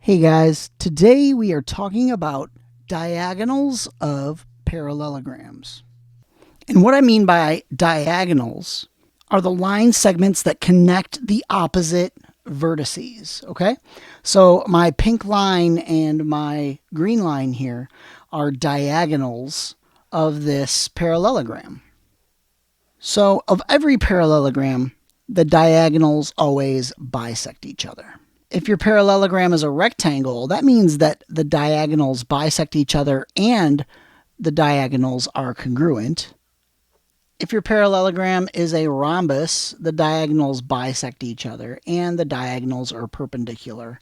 Hey guys, today we are talking about diagonals of parallelograms. And what I mean by diagonals are the line segments that connect the opposite vertices, okay? So my pink line and my green line here are diagonals of this parallelogram. So of every parallelogram, the diagonals always bisect each other. If your parallelogram is a rectangle, that means that the diagonals bisect each other and the diagonals are congruent. If your parallelogram is a rhombus, the diagonals bisect each other and the diagonals are perpendicular.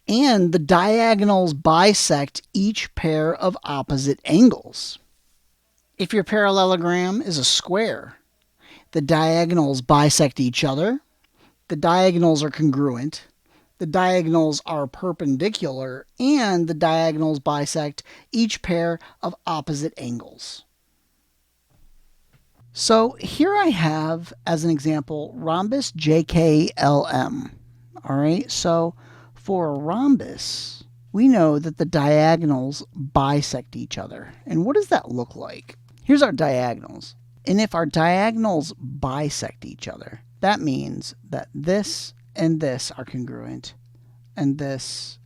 And the diagonals bisect each pair of opposite angles. If your parallelogram is a square, the diagonals bisect each other, the diagonals are congruent, the diagonals are perpendicular, and the diagonals bisect each pair of opposite angles. So here I have, as an example, rhombus JKLM. All right, so for a rhombus, we know that the diagonals bisect each other. And what does that look like? Here's our diagonals. And if our diagonals bisect each other, that means that this and this are congruent, and this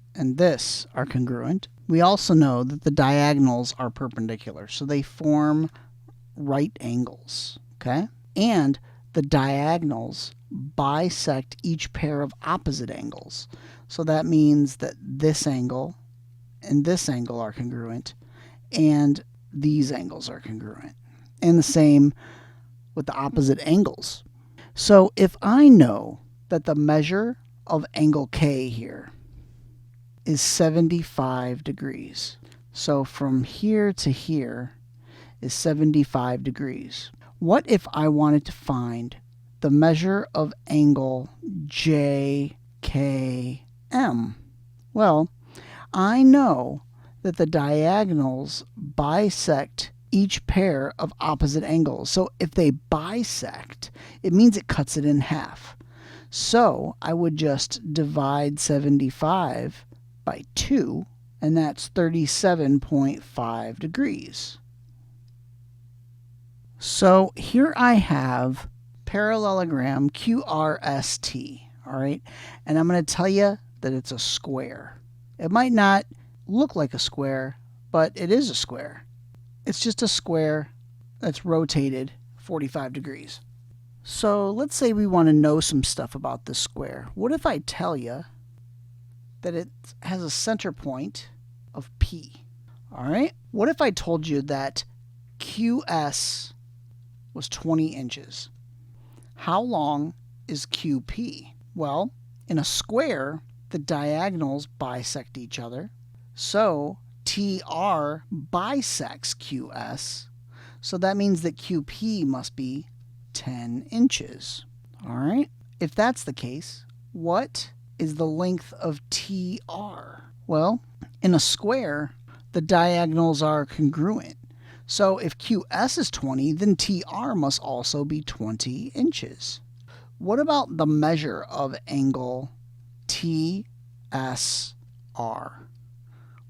are congruent. We also know that the diagonals are perpendicular, so they form right angles, okay? And the diagonals bisect each pair of opposite angles. So that means that this angle and this angle are congruent, and these angles are congruent. And the same with the opposite angles. So if I know that the measure of angle K here is 75 degrees, so from here to here is 75 degrees. What if I wanted to find the measure of angle JKM? Well, I know that the diagonals bisect each pair of opposite angles. So if they bisect, it means it cuts it in half. So I would just divide 75 by 2, and that's 37.5 degrees. So here I have parallelogram QRST, all right? And I'm going to tell you that it's a square. It might not look like a square, but it is a square. It's just a square that's rotated 45 degrees. So let's say we want to know some stuff about this square. What if I tell you that it has a center point of P? All right? What if I told you that QS was 20 inches? How long is QP? Well, in a square, the diagonals bisect each other. So TR bisects QS. So that means that QP must be 10 inches. All right? If that's the case, what is the length of TR? Well, in a square, the diagonals are congruent. So if QS is 20, then TR must also be 20 inches. What about the measure of angle TSR?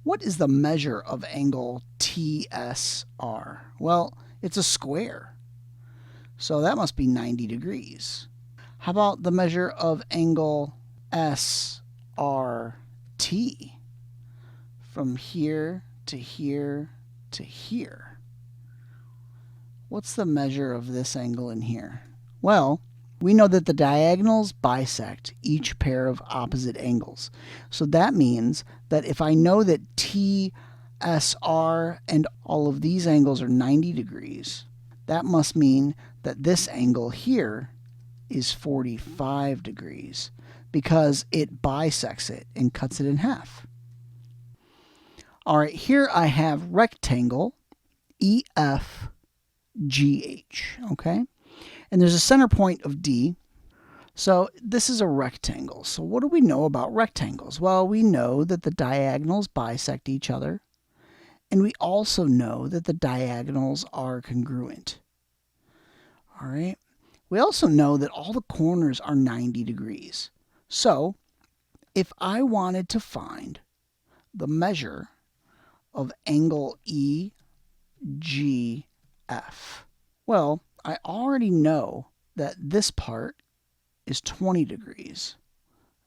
What is the measure of angle TSR? Well, it's a square, so that must be 90 degrees. How about the measure of angle SRT? From here to here to here. What's the measure of this angle in here? Well, we know that the diagonals bisect each pair of opposite angles. So that means that if I know that TSR and all of these angles are 90 degrees, that must mean that this angle here is 45 degrees because it bisects it and cuts it in half. All right, here I have rectangle EFGH, okay? And there's a center point of D. So this is a rectangle. So what do we know about rectangles? Well, we know that the diagonals bisect each other. And we also know that the diagonals are congruent. All right. We also know that all the corners are 90 degrees. So if I wanted to find the measure of angle EGF? Well, I already know that this part is 20 degrees,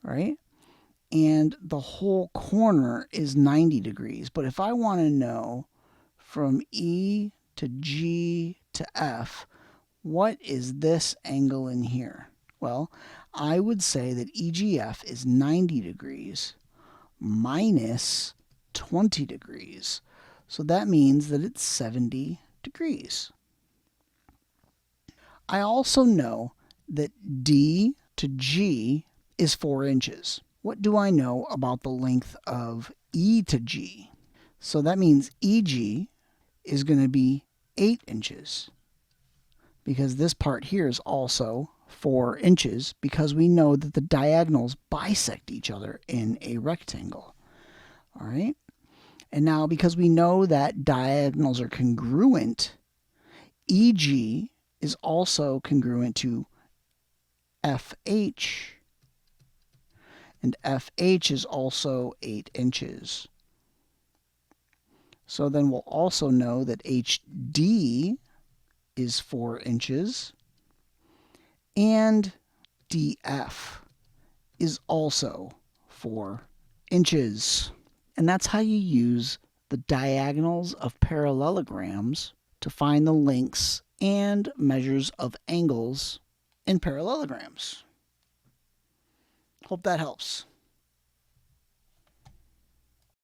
right? And the whole corner is 90 degrees. But if I want to know from E to G to F, what is this angle in here? Well, I would say that EGF is 90 degrees minus 20 degrees. So that means that it's 70 degrees. I also know that D to G is 4 inches. What do I know about the length of E to G? So that means EG is going to be 8 inches, because this part here is also 4 inches, because we know that the diagonals bisect each other in a rectangle. All right? And now, because we know that diagonals are congruent, EG is also congruent to FH, and FH is also 8 inches. So then we'll also know that HD is 4 inches, and DF is also 4 inches. And that's how you use the diagonals of parallelograms to find the lengths and measures of angles in parallelograms. Hope that helps.